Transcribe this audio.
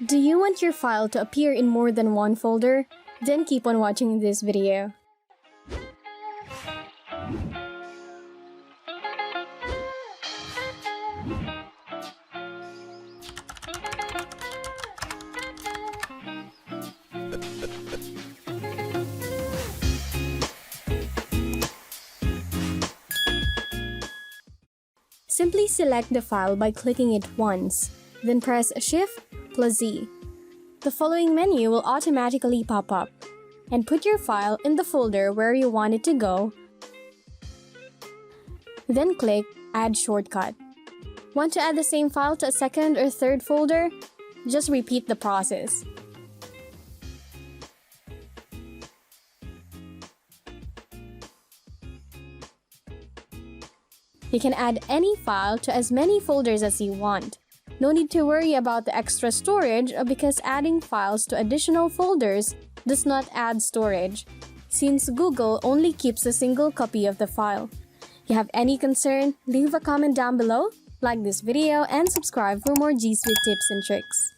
Do you want your file to appear in more than one folder? Then keep on watching this video. Simply select the file by clicking it once, then press Shift+Z. The following menu will automatically pop up, and put your file in the folder where you want it to go, then click Add Shortcut. Want to add the same file to a second or third folder? Just repeat the process. You can add any file to as many folders as you want. No need to worry about the extra storage because adding files to additional folders does not add storage, since Google only keeps a single copy of the file. If you have any concern, leave a comment down below, like this video, and subscribe for more GSuite tips and tricks.